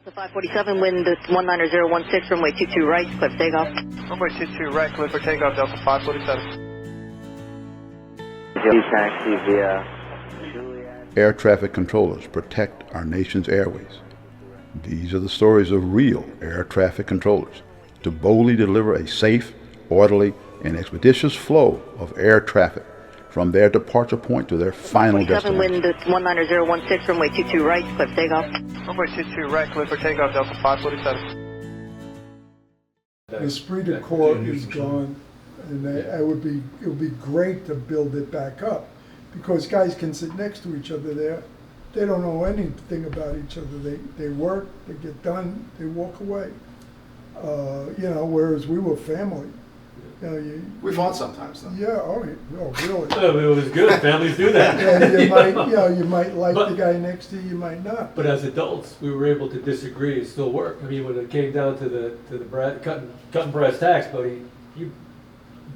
Delta 547, wind 19016, runway 22 right, clear for takeoff. Runway 22 right, clear for takeoff, Delta 547. Taxi via Juliet. Air traffic controllers protect our nation's airways. These are the stories of real air traffic controllers to boldly deliver a safe, orderly, and expeditious flow of air traffic from their departure point to their final 47, destination. wind 19016, runway 22 right, clear for takeoff. Runway 22 right, clear for takeoff, Delta 547. The esprit de corps is gone, and it would be great to build it back up, because guys can sit next to each other there. They don't know anything about each other. They work, they get done, they walk away. Whereas we were family. We fought sometimes, though. Yeah. Oh, really? It was good. Families do that. Yeah, you might like the guy next to you, you might not. But as adults, we were able to disagree and still work. I mean, when it came down to the cutting brass tacks, buddy, you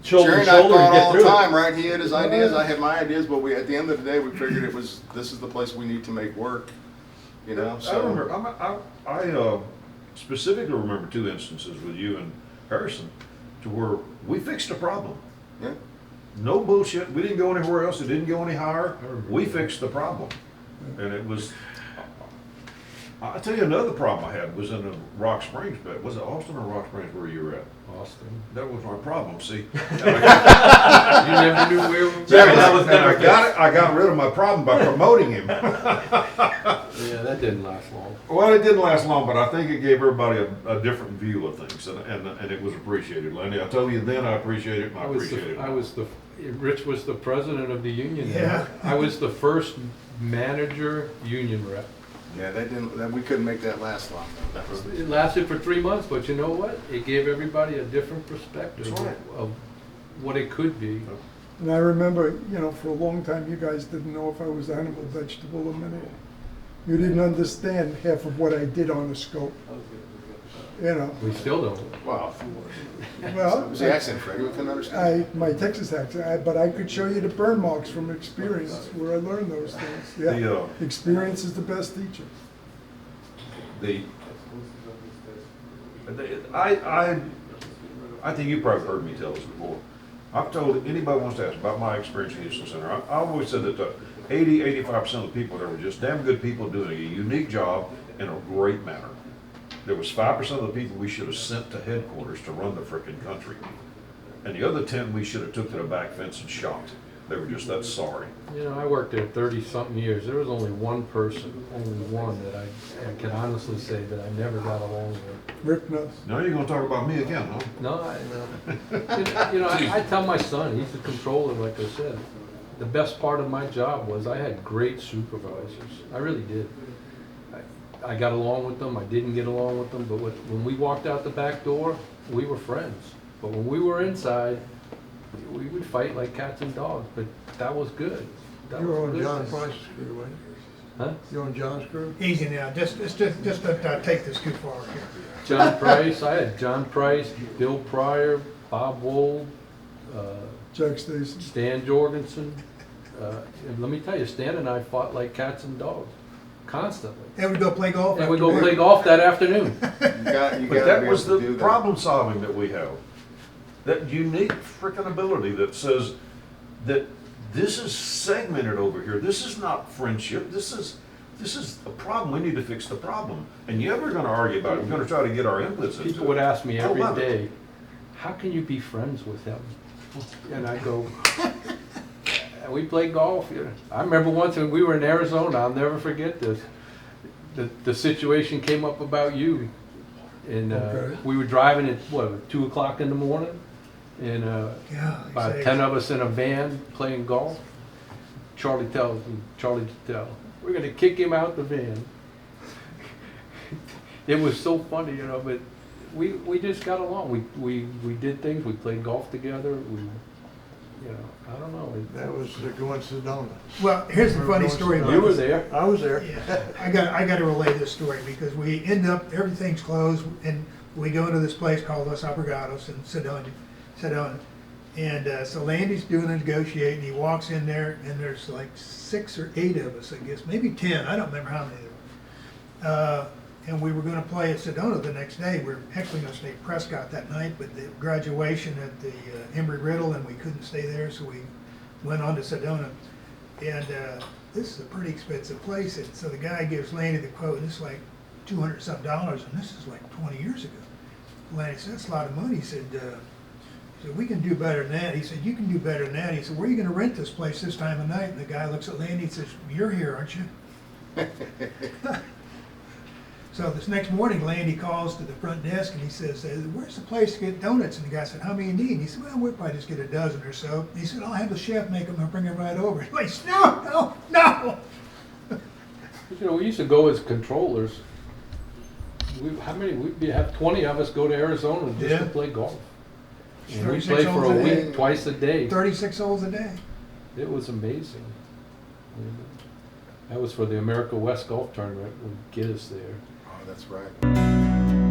shoulder Jerry to and I shoulder and fought get all through the it. time, right? He had his ideas, I had my ideas, but at the end of the day, we figured this is the place we need to make work. You know, I remember, I specifically remember two instances with you and Harrison to where we fixed a problem. Yeah. No bullshit. We didn't go anywhere else. It didn't go any higher. We fixed the problem. And it was, I'll tell you another problem I had was in Rock Springs, but was it Austin or Rock Springs where you were at? Austin. That was my problem, see? You never knew where we were. I got rid of my problem by promoting him. Yeah, that didn't last long. Well, it didn't last long, but I think it gave everybody a different view of things, and it was appreciated. Lenny, I told you then I appreciate it, and I appreciate it. Rich was the president of the union. Yeah. I was the first manager union rep. Yeah, we couldn't make that last long. That was, It lasted for 3 months, but you know what? It gave everybody a different perspective That's right. of what it could be. And I remember, for a long time, you guys didn't know if I was animal, vegetable, or mineral. You didn't understand half of what I did on the scope. We still don't. well, Well, it was the accent, Freddie. We couldn't understand. my Texas accent, but I could show you the burn marks from experience where I learned those things. Yeah, experience is the best teacher. I think you probably heard me tell this before. I've told anybody wants to ask about my experience in Houston Center. I always said that 85% of the people there were just damn good people doing a unique job in a great manner. There was 5% of the people we should have sent to headquarters to run the frickin' country. And the other 10 we should have took to the back fence and shot. They were just that sorry. I worked there 30-something years. There was only one person, only one that I can honestly say that I never got along with. Rick knows. Now you're gonna talk about me again, huh? No, I tell my son, he's the controller, like I said. The best part of my job was I had great supervisors. I really did. I got along with them, I didn't get along with them, but when we walked out the back door, we were friends. But when we were inside, we would fight like cats and dogs, but that was good. You were on John Price's crew, weren't you? Huh? You on John's crew? Easy now, just don't take this too far here. John Price, I had John Price, Bill Pryor, Bob Wold, Jack Stacy. Stan Jorgensen. And let me tell you, Stan and I fought like cats and dogs, constantly. And we go play golf. And we go play golf that afternoon. You But gotta that be was able to do the that. problem solving that we have. That unique freaking ability that says that this is segmented over here. This is not friendship. This is a problem. We need to fix the problem. And yeah, we're gonna argue about it. We're gonna try to get our inputs into it. People would ask me I every love it. day, how can you be friends with him? And I go, we play golf. I remember once when we were in Arizona, I'll never forget this. The situation came up about you. And Okay. we were driving at, 2 o'clock in the morning? And Yeah, about 10 of us in a van playing golf. Charlie tells me, Charlie Tell, we're going to kick him out the van. It was so funny, but we just got along. We did things. We played golf together. I don't know. That was going to Sedona. well, here's the funny story about You were this. there. I was there. Yeah, I got to relay this story because we end up, everything's closed, and we go into this place called Los Abrigados in Sedona. And so Landy's doing the negotiating. He walks in there, and there's like 6 or 8 of us, I guess, maybe 10. I don't remember how many there were. and we were gonna play at Sedona the next day. We were actually gonna stay at Prescott that night, but the graduation at the Embry-Riddle, and we couldn't stay there, so we went on to Sedona. And this is a pretty expensive place, and so the guy gives Lanny the quote, and it's like $200-something, and this is like 20 years ago. Lanny said, that's a lot of money. He said, we can do better than that. He said, you can do better than that. He said, where are you gonna rent this place this time of night? And the guy looks at Lanny and says, you're here, aren't you? So this next morning, Landy calls to the front desk and he says, where's the place to get donuts? And the guy said, how many you need? And he said, well, we'll probably just get a dozen or so. And he said, I'll have the chef make them and bring them right over. He's like, no. You know, we used to go as controllers. We'd have 20 of us go to Arizona just to play golf. And we 36 played for holes a a day. week, twice a day. 36 holes a day. It was amazing. That was for the America West Golf Tournament, would get us there. Oh, that's right.